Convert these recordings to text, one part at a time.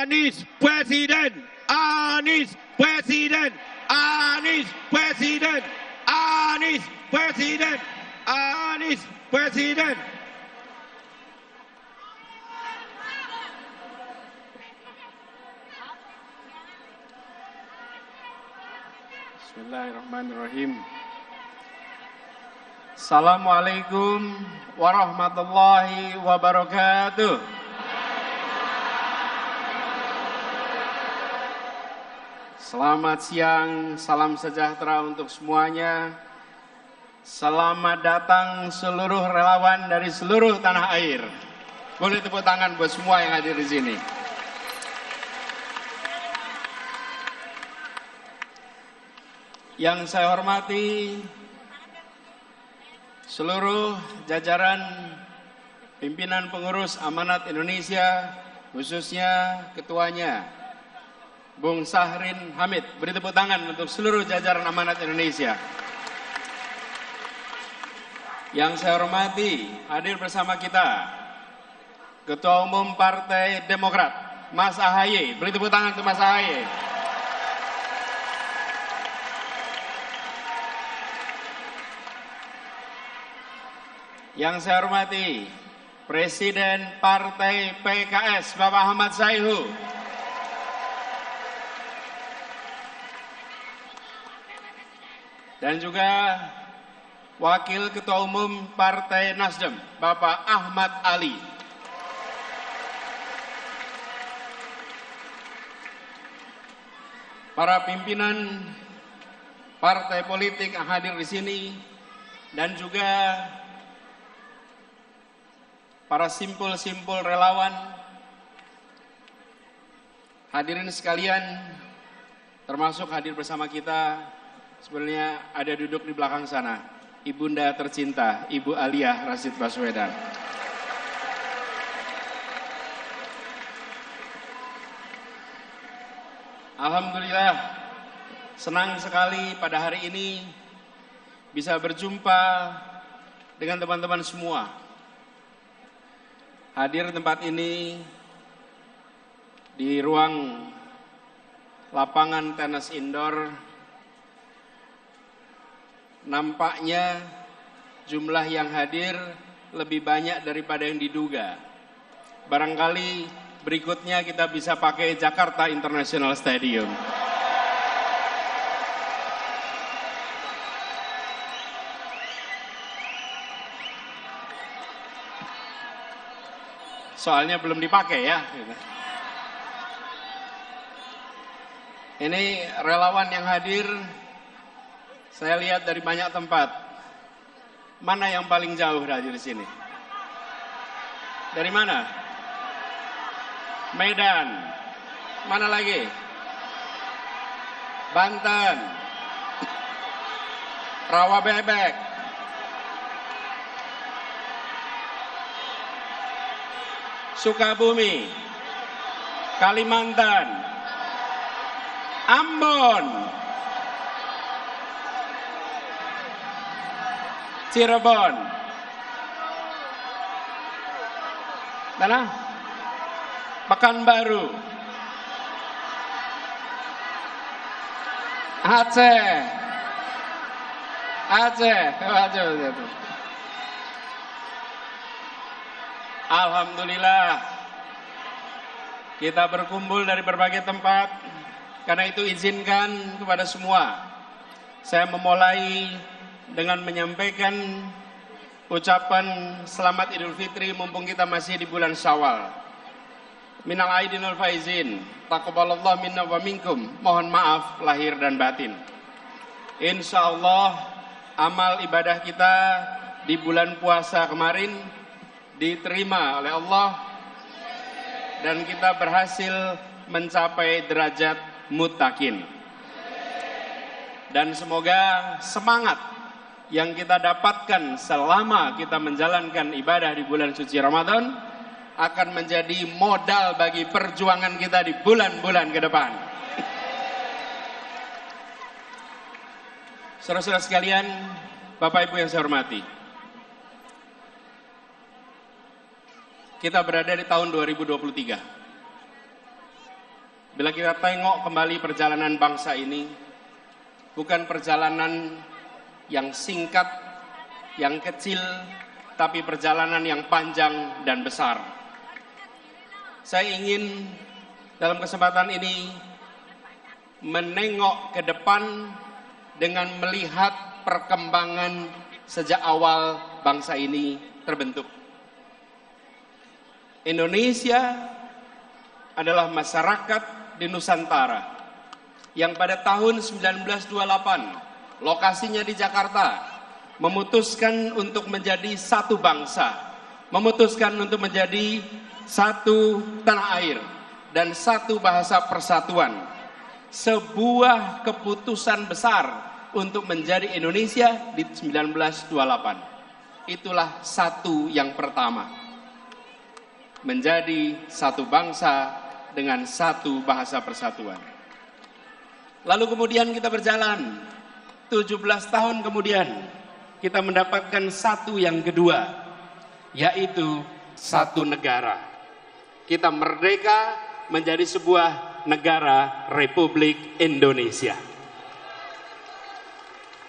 Anies Presiden, Anies Presiden, Anies Presiden, Anies Presiden, Anies Presiden. Bismillahirrahmanirrahim. Assalamualaikum warahmatullahi wabarakatuh. Selamat siang, salam sejahtera untuk semuanya. Selamat datang seluruh relawan dari seluruh tanah air. Boleh tepuk tangan buat semua yang hadir di sini. Yang saya hormati seluruh jajaran pimpinan pengurus Amanat Indonesia, khususnya ketuanya Bung Sahrin Hamid. Beri tepuk tangan untuk seluruh jajaran Amanat Indonesia. Yang saya hormati, hadir bersama kita Ketua Umum Partai Demokrat, Mas Ahaye. Beri tepuk tangan untuk Mas Ahaye. Yang saya hormati, Presiden Partai PKS, Bapak Ahmad Sayhu. Dan juga Wakil Ketua Umum Partai Nasdem, Bapak Ahmad Ali. Para pimpinan partai politik yang hadir di sini, dan juga para simpul-simpul relawan, hadirin sekalian, termasuk hadir bersama kita, sebenarnya ada duduk di belakang sana, Ibunda tercinta, Ibu Aliyah Rashid Baswedan. Alhamdulillah, senang sekali pada hari ini bisa berjumpa dengan teman-teman semua. Hadir tempat ini di ruang lapangan tenis indoor, nampaknya jumlah yang hadir lebih banyak daripada yang diduga. Barangkali berikutnya kita bisa pakai Jakarta International Stadium. Soalnya belum dipakai ya. Ini relawan yang hadir, saya lihat dari banyak tempat. Mana yang paling jauh dari sini? Dari mana? Medan. Mana lagi? Banten. Rawabebek. Sukabumi, Kalimantan, Ambon, Cirebon, mana? Pekanbaru, Aceh. Alhamdulillah, kita berkumpul dari berbagai tempat. Karena itu izinkan kepada semua, saya memulai dengan menyampaikan ucapan selamat Idul Fitri mumpung kita masih di bulan Syawal. Minal aidin wal faizin, taqabbalallahu minna wa minkum. Mohon maaf lahir dan batin. Insyaallah amal ibadah kita di bulan puasa kemarin diterima oleh Allah dan kita berhasil mencapai derajat muttaqin. Dan semoga semangat yang kita dapatkan selama kita menjalankan ibadah di bulan suci Ramadan akan menjadi modal bagi perjuangan kita di bulan-bulan ke depan. Saudara-saudara sekalian, Bapak Ibu yang saya hormati, kita berada di tahun 2023. Bila kita tengok kembali perjalanan bangsa ini, bukan perjalanan yang singkat, yang kecil, tapi perjalanan yang panjang dan besar. Saya ingin dalam kesempatan ini menengok ke depan dengan melihat perkembangan sejak awal bangsa ini terbentuk. Indonesia adalah masyarakat di Nusantara yang pada tahun 1928 lokasinya di Jakarta memutuskan untuk menjadi satu bangsa, memutuskan untuk menjadi satu tanah air dan satu bahasa persatuan. Sebuah keputusan besar untuk menjadi Indonesia di 1928. Itulah satu yang pertama. Menjadi satu bangsa dengan satu bahasa persatuan. Lalu kemudian kita berjalan, 17 tahun kemudian kita mendapatkan satu yang kedua, yaitu satu negara. Kita merdeka menjadi sebuah negara Republik Indonesia.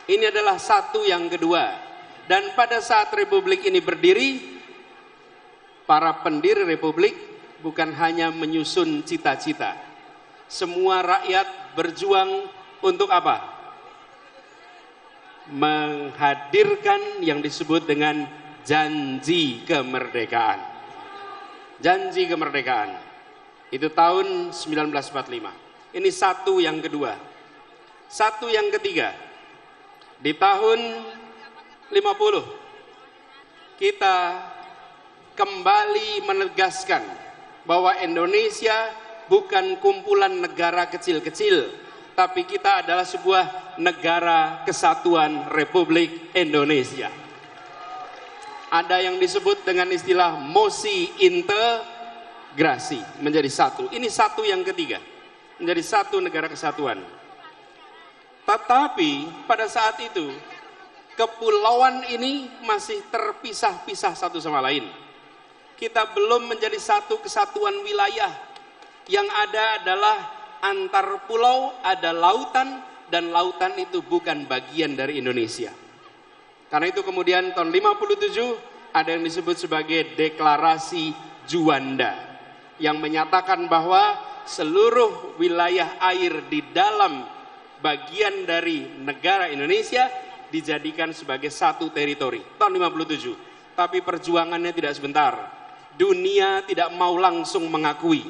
Ini adalah satu yang kedua. Dan pada saat Republik ini berdiri, para pendiri Republik bukan hanya menyusun cita-cita. Semua rakyat berjuang untuk apa? Menghadirkan yang disebut dengan janji kemerdekaan. Janji kemerdekaan. Itu tahun 1945. Ini satu yang kedua. Satu yang ketiga. Di tahun 50 kita kembali menegaskan bahwa Indonesia bukan kumpulan negara kecil-kecil, tapi kita adalah sebuah negara kesatuan Republik Indonesia. Ada yang disebut dengan istilah mosi integrasi, menjadi satu. Ini satu yang ketiga, menjadi satu negara kesatuan. Tetapi pada saat itu kepulauan ini masih terpisah-pisah satu sama lain. Kita belum menjadi satu kesatuan wilayah. Yang ada adalah antar pulau, ada lautan, dan lautan itu bukan bagian dari Indonesia. Karena itu kemudian tahun 57 ada yang disebut sebagai Deklarasi Juanda, yang menyatakan bahwa seluruh wilayah air di dalam bagian dari negara Indonesia dijadikan sebagai satu teritori. Tahun 57. Tapi perjuangannya tidak sebentar. Dunia tidak mau langsung mengakui.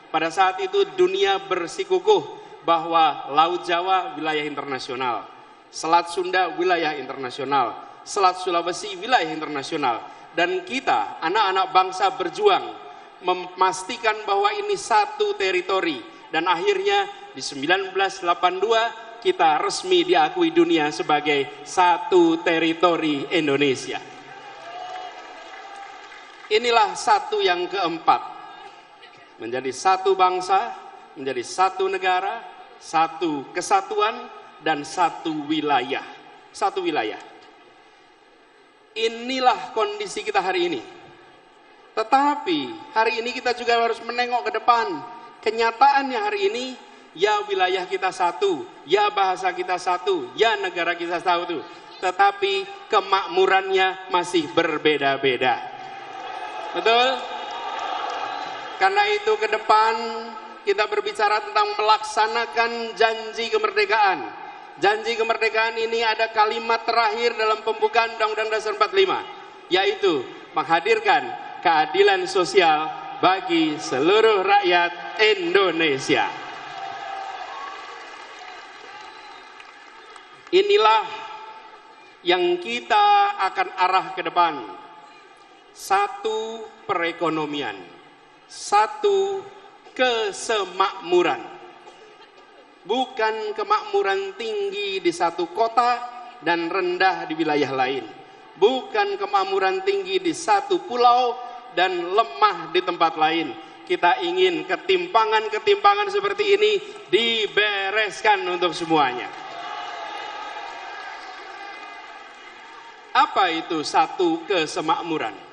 Pada saat itu dunia bersikukuh bahwa Laut Jawa wilayah internasional, Selat Sunda wilayah internasional, Selat Sulawesi wilayah internasional. Dan kita, anak-anak bangsa berjuang memastikan bahwa ini satu teritori. Dan akhirnya di 1982 kita resmi diakui dunia sebagai satu teritori Indonesia. Inilah satu yang keempat. Menjadi satu bangsa, menjadi satu negara, satu kesatuan, dan satu wilayah. Satu wilayah. Inilah kondisi kita hari ini. Tetapi hari ini kita juga harus menengok ke depan. Kenyataannya hari ini, ya wilayah kita satu, ya bahasa kita satu, ya negara kita satu. Tetapi kemakmurannya masih berbeda-beda. Betul? Karena itu ke depan kita berbicara tentang melaksanakan janji kemerdekaan. Janji kemerdekaan ini ada kalimat terakhir dalam pembukaan Undang-Undang Dasar 45, yaitu menghadirkan keadilan sosial bagi seluruh rakyat Indonesia. Inilah yang kita akan arah ke depan. Satu perekonomian, satu kesemakmuran. Bukan kemakmuran tinggi di satu kota dan rendah di wilayah lain. Bukan kemakmuran tinggi di satu pulau dan lemah di tempat lain. Kita ingin ketimpangan-ketimpangan seperti ini dibereskan untuk semuanya. Apa itu satu kesemakmuran?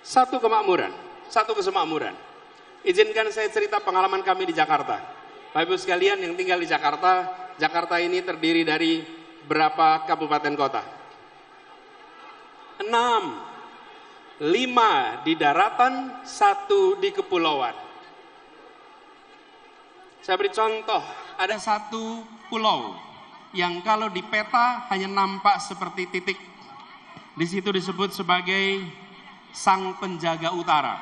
Satu kemakmuran, satu kesemakmuran. Izinkan saya cerita pengalaman kami di Jakarta. Bapak Ibu sekalian yang tinggal di Jakarta, Jakarta ini terdiri dari berapa kabupaten kota? 6. 5 di daratan, 1 di kepulauan. Saya beri contoh, ada satu pulau yang kalau di peta hanya nampak seperti titik. Di situ disebut sebagai Sang Penjaga Utara.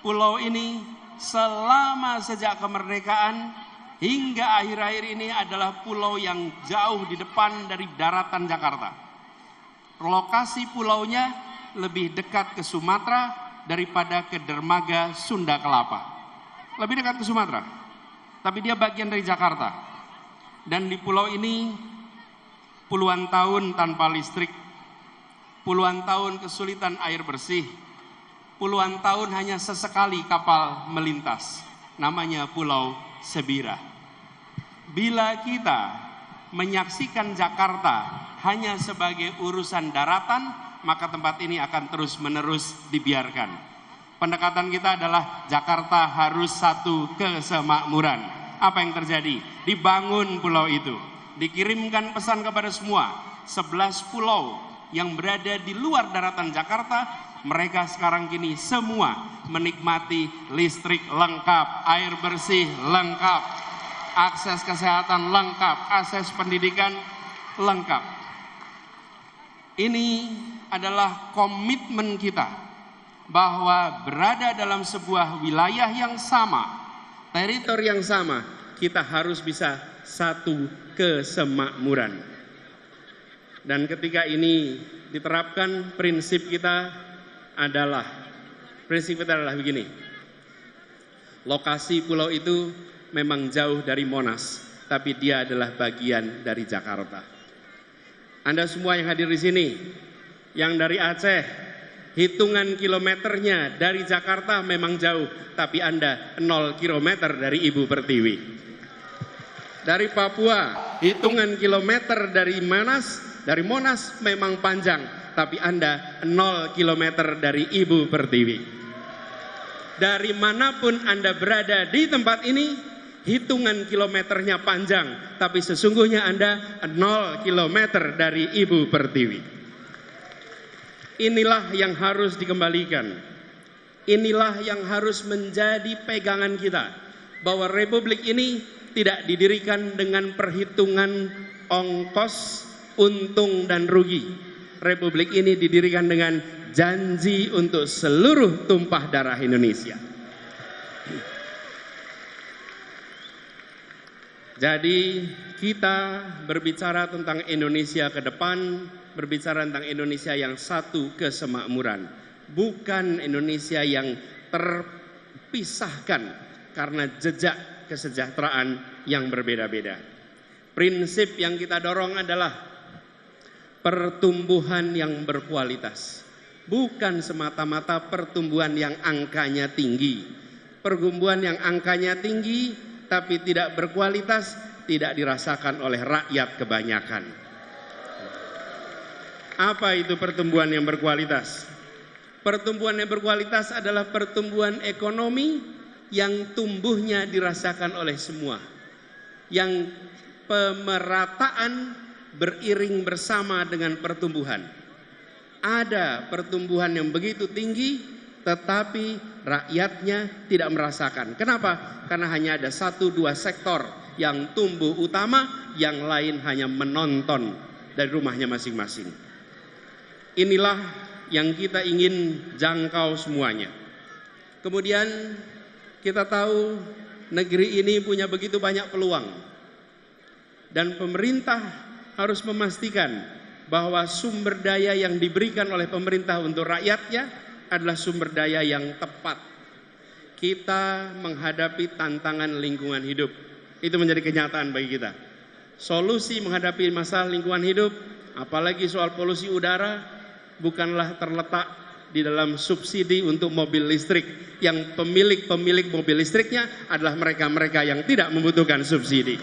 Pulau ini selama sejak kemerdekaan hingga akhir-akhir ini adalah pulau yang jauh di depan dari daratan Jakarta. Lokasi pulaunya lebih dekat ke Sumatera daripada ke dermaga Sunda Kelapa. Lebih dekat ke Sumatera, tapi dia bagian dari Jakarta. Dan di pulau ini puluhan tahun tanpa listrik, puluhan tahun kesulitan air bersih, puluhan tahun hanya sesekali kapal melintas, namanya Pulau Sebira. Bila kita menyaksikan Jakarta hanya sebagai urusan daratan, maka tempat ini akan terus-menerus dibiarkan. Pendekatan kita adalah Jakarta harus satu kesemakmuran. Apa yang terjadi? Dibangun pulau itu, dikirimkan pesan kepada semua 11 pulau yang berada di luar daratan Jakarta. Mereka sekarang kini semua menikmati listrik lengkap, air bersih lengkap, akses kesehatan lengkap, akses pendidikan lengkap. Ini adalah komitmen kita bahwa berada dalam sebuah wilayah yang sama, teritori yang sama, kita harus bisa satu kesemakmuran. Dan ketika ini diterapkan, prinsip kita adalah begini. Lokasi pulau itu memang jauh dari Monas, tapi dia adalah bagian dari Jakarta. Anda semua yang hadir di sini, yang dari Aceh, hitungan kilometernya dari Jakarta memang jauh, tapi Anda 0 kilometer dari Ibu Pertiwi. Dari Papua, hitungan kilometer dari Monas memang panjang, tapi Anda 0 kilometer dari Ibu Pertiwi. Dari manapun Anda berada di tempat ini, hitungan kilometernya panjang, tapi sesungguhnya Anda 0 kilometer dari Ibu Pertiwi. Inilah yang harus dikembalikan. Inilah yang harus menjadi pegangan kita, bahwa republik ini tidak didirikan dengan perhitungan ongkos, untung dan rugi. Republik ini didirikan dengan janji untuk seluruh tumpah darah Indonesia. Jadi kita berbicara tentang Indonesia ke depan, berbicara tentang Indonesia yang satu kesemakmuran, bukan Indonesia yang terpisahkan karena jejak kesejahteraan yang berbeda-beda. Prinsip yang kita dorong adalah pertumbuhan yang berkualitas, bukan semata-mata pertumbuhan yang angkanya tinggi. Pertumbuhan yang angkanya tinggi tapi tidak berkualitas tidak dirasakan oleh rakyat kebanyakan. Apa itu pertumbuhan yang berkualitas? Pertumbuhan yang berkualitas adalah pertumbuhan ekonomi yang tumbuhnya dirasakan oleh semua, yang pemerataan beriring bersama dengan pertumbuhan. Ada pertumbuhan yang begitu tinggi tetapi rakyatnya tidak merasakan. Kenapa? Karena hanya ada 1-2 sektor yang tumbuh utama, yang lain hanya menonton dari rumahnya masing-masing. Inilah yang kita ingin jangkau semuanya. Kemudian kita tahu negeri ini punya begitu banyak peluang. Dan pemerintah harus memastikan bahwa sumber daya yang diberikan oleh pemerintah untuk rakyatnya adalah sumber daya yang tepat. Kita menghadapi tantangan lingkungan hidup. Itu menjadi kenyataan bagi kita. Solusi menghadapi masalah lingkungan hidup, apalagi soal polusi udara, bukanlah terletak di dalam subsidi untuk mobil listrik. Yang pemilik mobil listriknya adalah mereka-mereka yang tidak membutuhkan subsidi.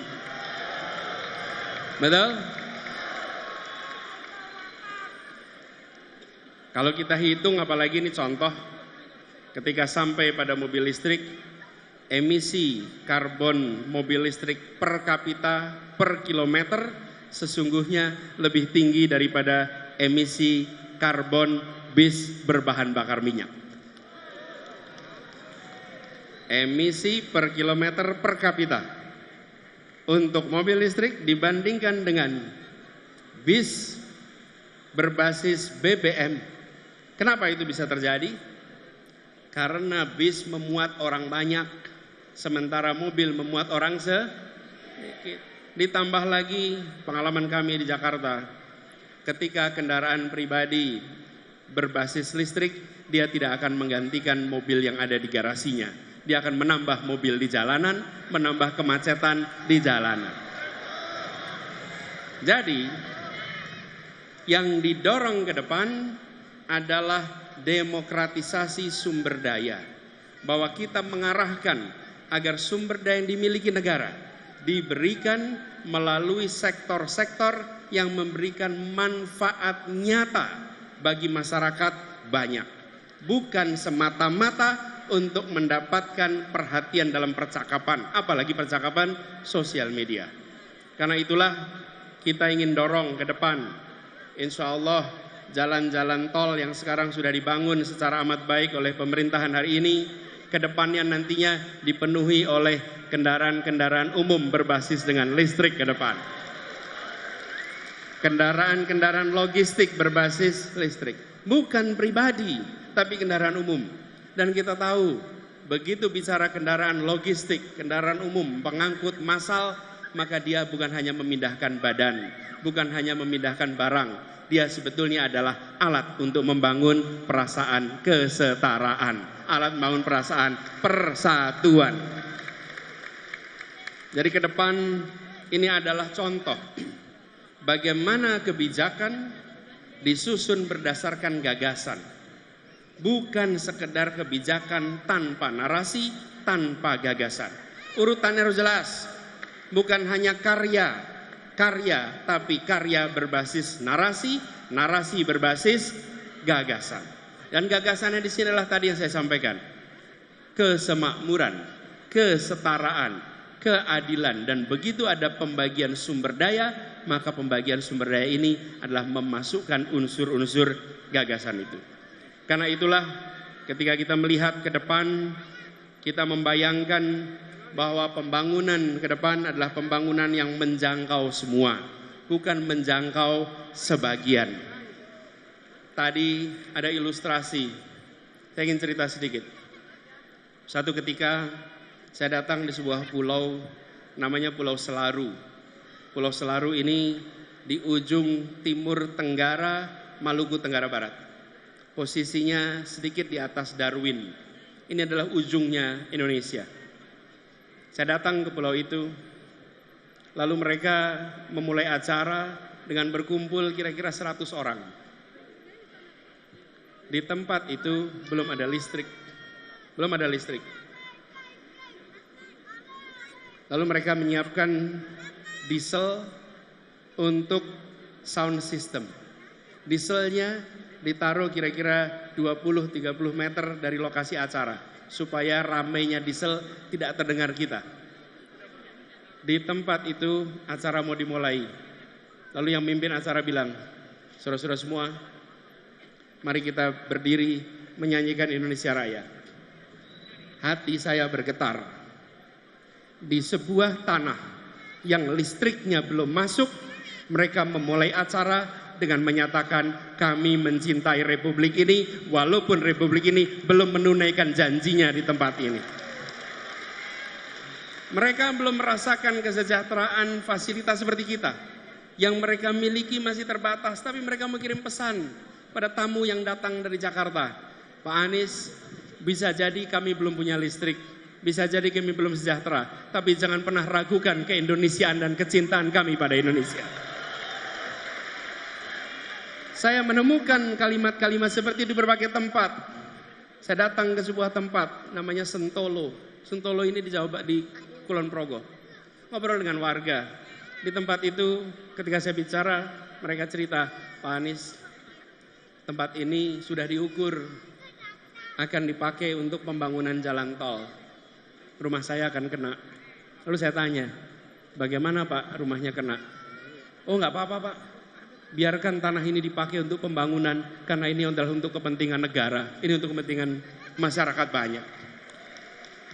Betul? Kalau kita hitung, apalagi ini contoh, ketika sampai pada mobil listrik, emisi karbon mobil listrik per kapita per kilometer sesungguhnya lebih tinggi daripada emisi karbon bis berbahan bakar minyak. Emisi per kilometer per kapita untuk mobil listrik dibandingkan dengan bis berbasis BBM. Kenapa itu bisa terjadi? Karena bis memuat orang banyak, sementara mobil memuat orang sedikit. Ditambah lagi pengalaman kami di Jakarta, ketika kendaraan pribadi berbasis listrik, dia tidak akan menggantikan mobil yang ada di garasinya. Dia akan menambah mobil di jalanan, menambah kemacetan di jalanan. Jadi, yang didorong ke depan adalah demokratisasi sumber daya. Bahwa kita mengarahkan agar sumber daya yang dimiliki negara diberikan melalui sektor-sektor yang memberikan manfaat nyata bagi masyarakat banyak. Bukan semata-mata untuk mendapatkan perhatian dalam percakapan, apalagi percakapan sosial media. Karena itulah kita ingin dorong ke depan. Insya Allah jalan-jalan tol yang sekarang sudah dibangun secara amat baik oleh pemerintahan hari ini, ke depannya nantinya dipenuhi oleh kendaraan-kendaraan umum berbasis dengan listrik ke depan. Kendaraan-kendaraan logistik berbasis listrik. Bukan pribadi, tapi kendaraan umum. Dan kita tahu, begitu bicara kendaraan logistik, kendaraan umum, pengangkut massal, maka dia bukan hanya memindahkan badan, bukan hanya memindahkan barang. Dia sebetulnya adalah alat untuk membangun perasaan kesetaraan, alat membangun perasaan persatuan. Jadi ke depan ini adalah contoh bagaimana kebijakan disusun berdasarkan gagasan. Bukan sekedar kebijakan tanpa narasi, tanpa gagasan. Urutannya harus jelas. Bukan hanya karya, tapi karya berbasis narasi, narasi berbasis gagasan. Dan gagasannya di sinilah tadi yang saya sampaikan. Kesemakmuran, kesetaraan, keadilan. Dan begitu ada pembagian sumber daya, maka pembagian sumber daya ini adalah memasukkan unsur-unsur gagasan itu. Karena itulah ketika kita melihat ke depan, kita membayangkan bahwa pembangunan ke depan adalah pembangunan yang menjangkau semua, bukan menjangkau sebagian. Tadi ada ilustrasi, saya ingin cerita sedikit. Satu ketika saya datang di sebuah pulau, namanya Pulau Selaru. Pulau Selaru ini di ujung timur tenggara Maluku Tenggara Barat. Posisinya sedikit di atas Darwin. Ini adalah ujungnya Indonesia. Saya datang ke pulau itu, lalu mereka memulai acara dengan berkumpul kira-kira 100 orang. Di tempat itu belum ada listrik. Lalu mereka menyiapkan diesel untuk sound system. Dieselnya ditaruh kira-kira 20-30 meter dari lokasi acara supaya ramainya diesel tidak terdengar kita. Di tempat itu acara mau dimulai. Lalu yang mimpin acara bilang, saudara-saudara semua, mari kita berdiri menyanyikan Indonesia Raya. Hati saya bergetar. Di sebuah tanah yang listriknya belum masuk, mereka memulai acara dengan menyatakan kami mencintai Republik ini walaupun Republik ini belum menunaikan janjinya di tempat ini. Mereka belum merasakan kesejahteraan fasilitas seperti kita. Yang mereka miliki masih terbatas, tapi mereka mengirim pesan pada tamu yang datang dari Jakarta. Pak Anies, bisa jadi kami belum punya listrik, bisa jadi kami belum sejahtera, tapi jangan pernah ragukan keindonesiaan dan kecintaan kami pada Indonesia. Saya menemukan kalimat-kalimat seperti di berbagai tempat. Saya datang ke sebuah tempat namanya Sentolo. Sentolo ini di Jawa, di Kulon Progo. Ngobrol dengan warga. Di tempat itu ketika saya bicara, mereka cerita, Pak Anies, tempat ini sudah diukur akan dipakai untuk pembangunan jalan tol. Rumah saya akan kena. Lalu saya tanya, bagaimana Pak rumahnya kena? Oh nggak apa-apa Pak, biarkan tanah ini dipakai untuk pembangunan karena ini adalah untuk kepentingan negara, ini untuk kepentingan masyarakat banyak.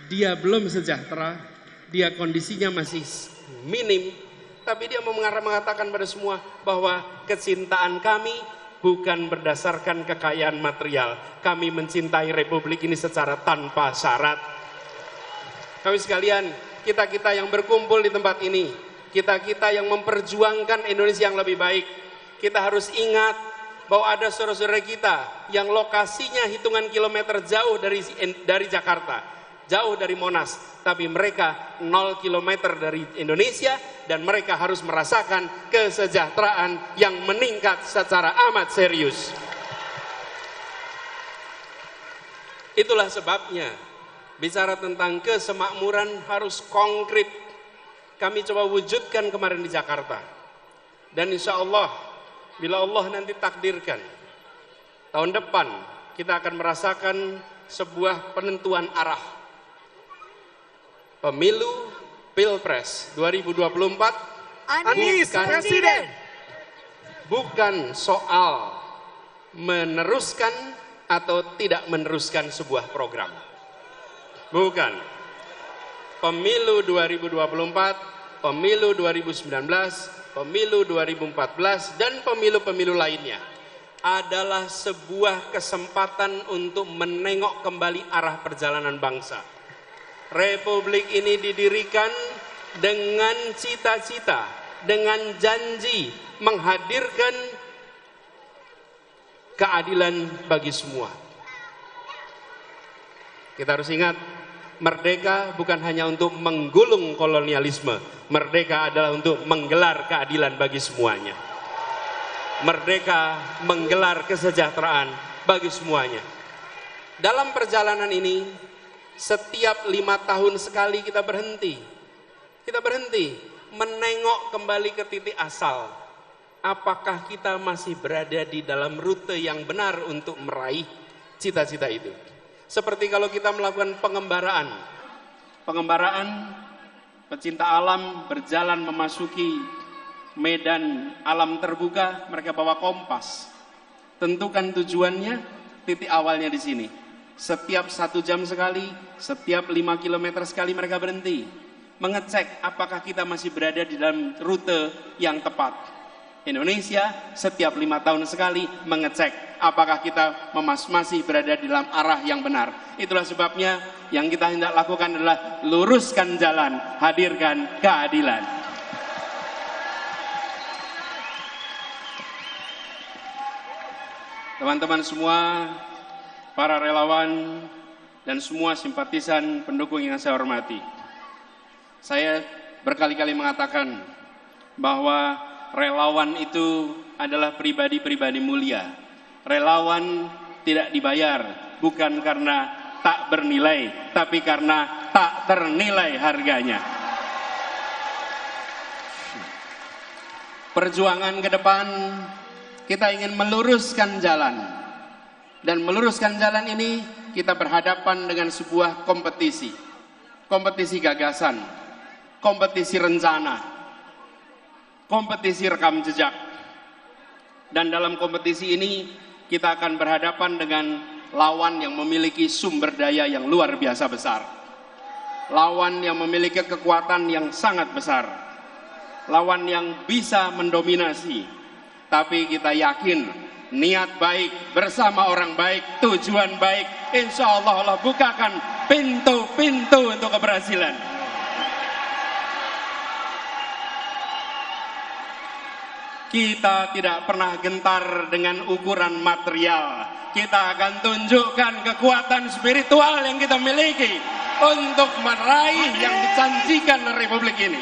Dia belum sejahtera, dia kondisinya masih minim, tapi dia mengatakan pada semua bahwa kecintaan kami bukan berdasarkan kekayaan material. Kami mencintai Republik ini secara tanpa syarat. Kami sekalian, kita-kita yang berkumpul di tempat ini, kita-kita yang memperjuangkan Indonesia yang lebih baik, kita harus ingat bahwa ada saudara-saudara kita yang lokasinya hitungan kilometer jauh dari Jakarta, jauh dari Monas, tapi mereka 0 kilometer dari Indonesia dan mereka harus merasakan kesejahteraan yang meningkat secara amat serius. Itulah sebabnya bicara tentang kesemakmuran harus konkret. Kami coba wujudkan kemarin di Jakarta. Dan insya Allah, bila Allah nanti takdirkan, tahun depan kita akan merasakan sebuah penentuan arah. Pemilu Pilpres 2024 Anies Presiden. Bukan soal meneruskan atau tidak meneruskan sebuah program. Bukan. Pemilu 2024, pemilu 2019, pemilu 2014, dan pemilu-pemilu lainnya adalah sebuah kesempatan untuk menengok kembali arah perjalanan bangsa. Republik ini didirikan dengan cita-cita, dengan janji menghadirkan keadilan bagi semua. Kita harus ingat, merdeka bukan hanya untuk menggulung kolonialisme, merdeka adalah untuk menggelar keadilan bagi semuanya. Merdeka menggelar kesejahteraan bagi semuanya. Dalam perjalanan ini, setiap 5 tahun sekali kita berhenti. Kita berhenti menengok kembali ke titik asal. Apakah kita masih berada di dalam rute yang benar untuk meraih cita-cita itu? Seperti kalau kita melakukan pengembaraan. Pengembaraan, pecinta alam berjalan memasuki medan alam terbuka, mereka bawa kompas. Tentukan tujuannya, titik awalnya di sini. Setiap 1 jam sekali, setiap 5 kilometer sekali mereka berhenti. Mengecek apakah kita masih berada di dalam rute yang tepat. Indonesia setiap 5 tahun sekali mengecek apakah kita masih berada di dalam arah yang benar. Itulah sebabnya yang kita hendak lakukan adalah luruskan jalan, hadirkan keadilan. Teman-teman semua, para relawan dan semua simpatisan pendukung yang saya hormati, saya berkali-kali mengatakan bahwa relawan itu adalah pribadi-pribadi mulia. Relawan tidak dibayar bukan karena tak bernilai, tapi karena tak ternilai harganya. Perjuangan ke depan kita ingin meluruskan jalan. Dan meluruskan jalan ini kita berhadapan dengan sebuah kompetisi. Kompetisi gagasan, kompetisi rencana, kompetisi rekam jejak. Dan dalam kompetisi ini kita akan berhadapan dengan lawan yang memiliki sumber daya yang luar biasa besar. Lawan yang memiliki kekuatan yang sangat besar. Lawan yang bisa mendominasi. Tapi kita yakin niat baik bersama orang baik, tujuan baik, insya Allah Allah bukakan pintu-pintu untuk keberhasilan. Kita tidak pernah gentar dengan ukuran material. Kita akan tunjukkan kekuatan spiritual yang kita miliki untuk meraih yang dijanjikan Republik ini.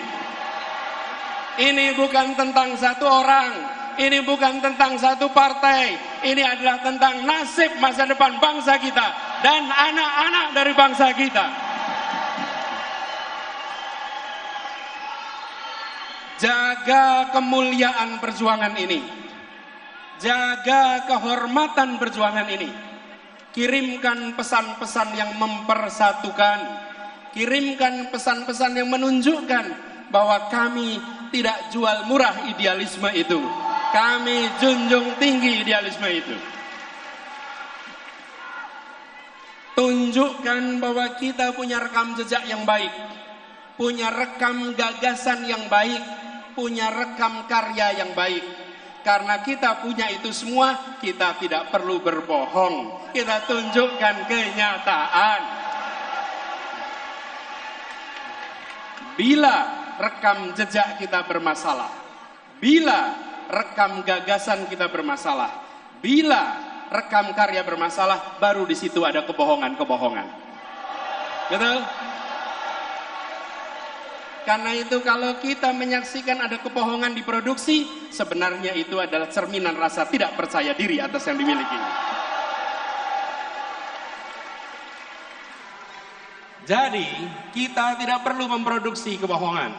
Ini bukan tentang satu orang, ini bukan tentang satu partai, ini adalah tentang nasib masa depan bangsa kita dan anak-anak dari bangsa kita. Jaga kemuliaan perjuangan ini. Jaga kehormatan perjuangan ini. Kirimkan pesan-pesan yang mempersatukan. Kirimkan pesan-pesan yang menunjukkan bahwa kami tidak jual murah idealisme itu. Kami junjung tinggi idealisme itu. Tunjukkan bahwa kita punya rekam jejak yang baik, punya rekam gagasan yang baik, punya rekam karya yang baik. Karena kita punya itu semua, kita tidak perlu berbohong. Kita tunjukkan kenyataan. Bila rekam jejak kita bermasalah, bila rekam gagasan kita bermasalah, bila rekam karya bermasalah, baru di situ ada kebohongan-kebohongan. Betul? Karena itu kalau kita menyaksikan ada kebohongan di produksi, sebenarnya itu adalah cerminan rasa tidak percaya diri atas yang dimiliki. Jadi kita tidak perlu memproduksi kebohongan,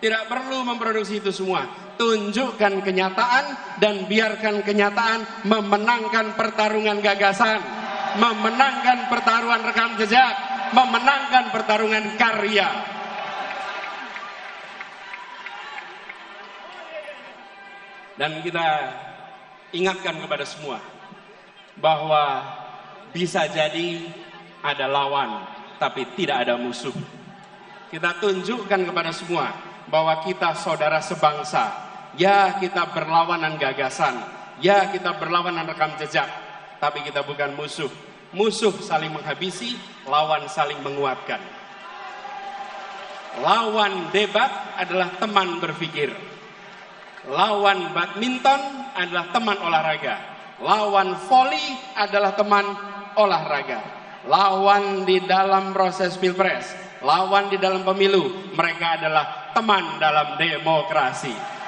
tidak perlu memproduksi itu semua. Tunjukkan kenyataan dan biarkan kenyataan memenangkan pertarungan gagasan, memenangkan pertarungan rekam jejak, memenangkan pertarungan karya. Dan kita ingatkan kepada semua bahwa bisa jadi ada lawan, tapi tidak ada musuh. Kita tunjukkan kepada semua bahwa kita saudara sebangsa. Ya, kita berlawanan gagasan. Ya, kita berlawanan rekam jejak. Tapi kita bukan musuh. Musuh saling menghabisi, lawan saling menguatkan. Lawan debat adalah teman berpikir. Lawan badminton adalah teman olahraga. Lawan voli adalah teman olahraga. Lawan di dalam proses pilpres, lawan di dalam pemilu, mereka adalah teman dalam demokrasi.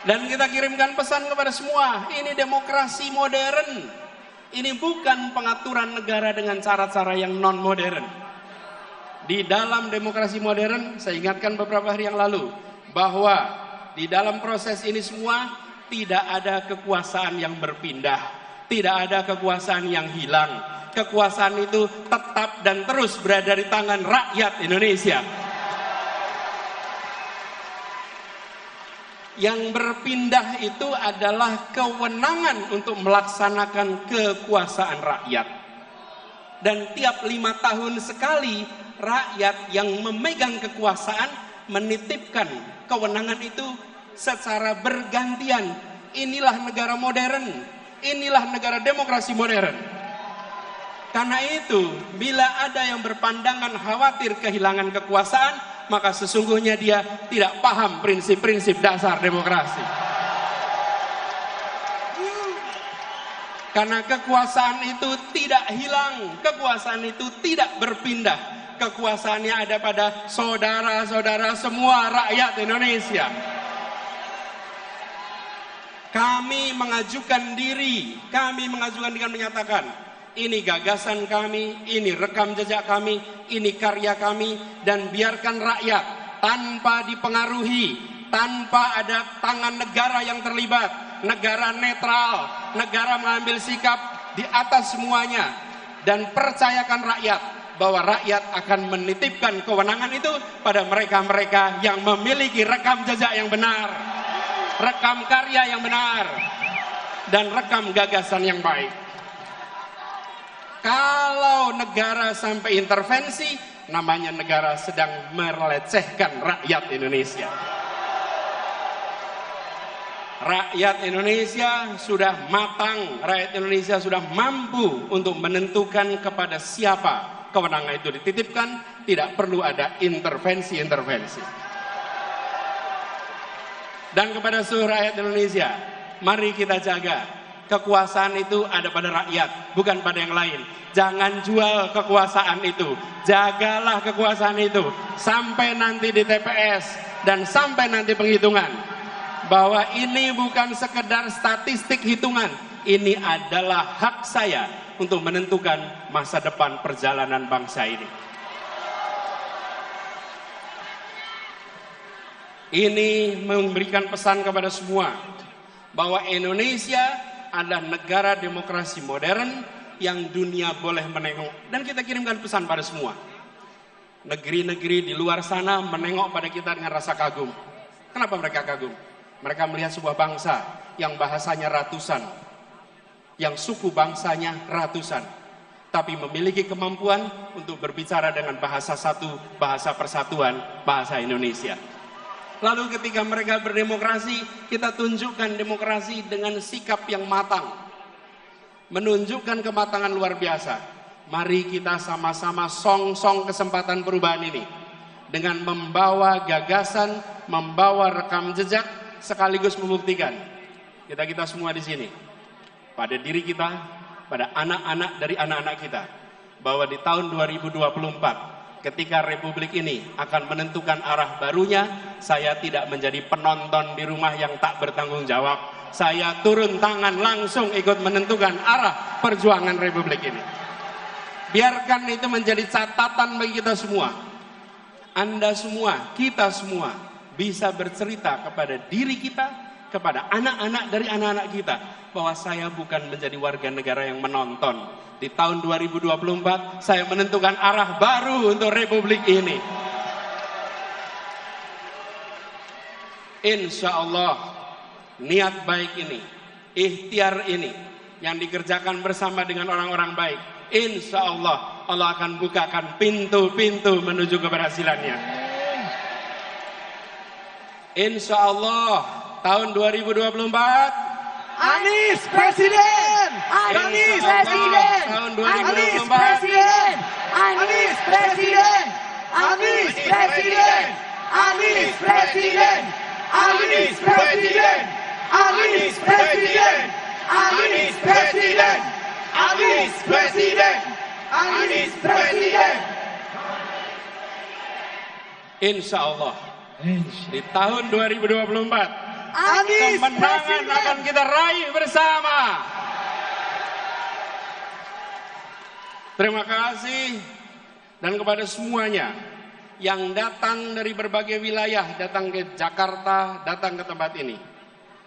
Dan kita kirimkan pesan kepada semua, ini demokrasi modern. Ini bukan pengaturan negara dengan cara-cara yang non-modern. Di dalam demokrasi modern, saya ingatkan beberapa hari yang lalu, bahwa di dalam proses ini semua tidak ada kekuasaan yang berpindah, tidak ada kekuasaan yang hilang. Kekuasaan itu tetap dan terus berada di tangan rakyat Indonesia. Yang berpindah itu adalah kewenangan untuk melaksanakan kekuasaan rakyat. Dan tiap 5 tahun sekali rakyat yang memegang kekuasaan menitipkan kewenangan itu secara bergantian. Inilah negara modern, inilah negara demokrasi modern. Karena itu, bila ada yang berpandangan khawatir kehilangan kekuasaan, maka sesungguhnya dia tidak paham prinsip-prinsip dasar demokrasi. Karena kekuasaan itu tidak hilang, kekuasaan itu tidak berpindah. Kekuasaannya ada pada saudara-saudara semua rakyat Indonesia. Kami mengajukan diri, kami mengajukan dengan menyatakan, ini gagasan kami, ini rekam jejak kami, ini karya kami, dan biarkan rakyat tanpa dipengaruhi, tanpa ada tangan negara yang terlibat, negara netral, negara mengambil sikap di atas semuanya, dan percayakan rakyat bahwa rakyat akan menitipkan kewenangan itu pada mereka-mereka yang memiliki rekam jejak yang benar, rekam karya yang benar, dan rekam gagasan yang baik. Kalau negara sampai intervensi, namanya negara sedang melecehkan rakyat Indonesia. Rakyat Indonesia sudah matang, rakyat Indonesia sudah mampu untuk menentukan kepada siapa kewenangan itu dititipkan, tidak perlu ada intervensi-intervensi. Dan kepada seluruh rakyat Indonesia, mari kita jaga kekuasaan itu ada pada rakyat, bukan pada yang lain. Jangan jual kekuasaan itu, jagalah kekuasaan itu sampai nanti di TPS dan sampai nanti penghitungan. Bahwa ini bukan sekedar statistik hitungan, ini adalah hak saya untuk menentukan masa depan perjalanan bangsa ini. Ini memberikan pesan kepada semua bahwa Indonesia adalah negara demokrasi modern yang dunia boleh menengok. Dan kita kirimkan pesan pada semua. Negeri-negeri di luar sana menengok pada kita dengan rasa kagum. Kenapa mereka kagum? Mereka melihat sebuah bangsa yang bahasanya ratusan, yang suku bangsanya ratusan, tapi memiliki kemampuan untuk berbicara dengan bahasa satu, bahasa persatuan, bahasa Indonesia. Lalu ketika mereka berdemokrasi, kita tunjukkan demokrasi dengan sikap yang matang, menunjukkan kematangan luar biasa. Mari kita sama-sama song-song kesempatan perubahan ini dengan membawa gagasan, membawa rekam jejak, sekaligus membuktikan kita semua di sini, pada diri kita, pada anak-anak dari anak-anak kita, bahwa di tahun 2024 ketika Republik ini akan menentukan arah barunya, saya tidak menjadi penonton di rumah yang tak bertanggung jawab. Saya turun tangan langsung ikut menentukan arah perjuangan Republik ini. Biarkan itu menjadi catatan bagi kita semua. Anda semua, kita semua bisa bercerita kepada diri kita, kepada anak-anak dari anak-anak kita, bahwa saya bukan menjadi warga negara yang menonton. Di tahun 2024 saya menentukan arah baru untuk Republik ini. Insya Allah niat baik ini, ikhtiar ini yang dikerjakan bersama dengan orang-orang baik, insya Allah Allah akan bukakan pintu-pintu menuju keberhasilannya. Insya Allah tahun 2024 Anies Presiden! Anies Presiden! Tahun Anies 2024 Presiden! Anies Presiden! Anies Presiden! Anies Presiden! Anies Presiden! Anies Presiden! Anies Presiden! Anies Presiden! Anies Presiden! Insya Allah di tahun 2024 Anies kemenangan Presiden! akan kita raih bersama. Terima kasih. Dan kepada semuanya yang datang dari berbagai wilayah, datang ke Jakarta, datang ke tempat ini,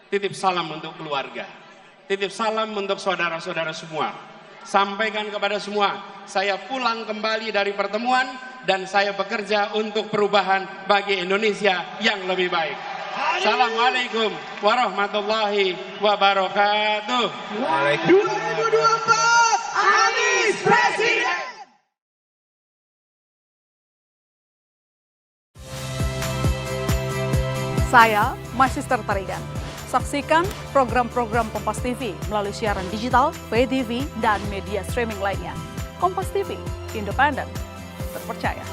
titip salam untuk keluarga, titip salam untuk saudara-saudara semua. Sampaikan kepada semua, saya pulang kembali dari pertemuan dan saya bekerja untuk perubahan bagi Indonesia yang lebih baik. Assalamualaikum warahmatullahi wabarakatuh. 2024 Anies Presiden! Saya Magister Tarigan. Saksikan program-program Kompas TV melalui siaran digital, pay TV, dan media streaming lainnya. Kompas TV, independen, terpercaya.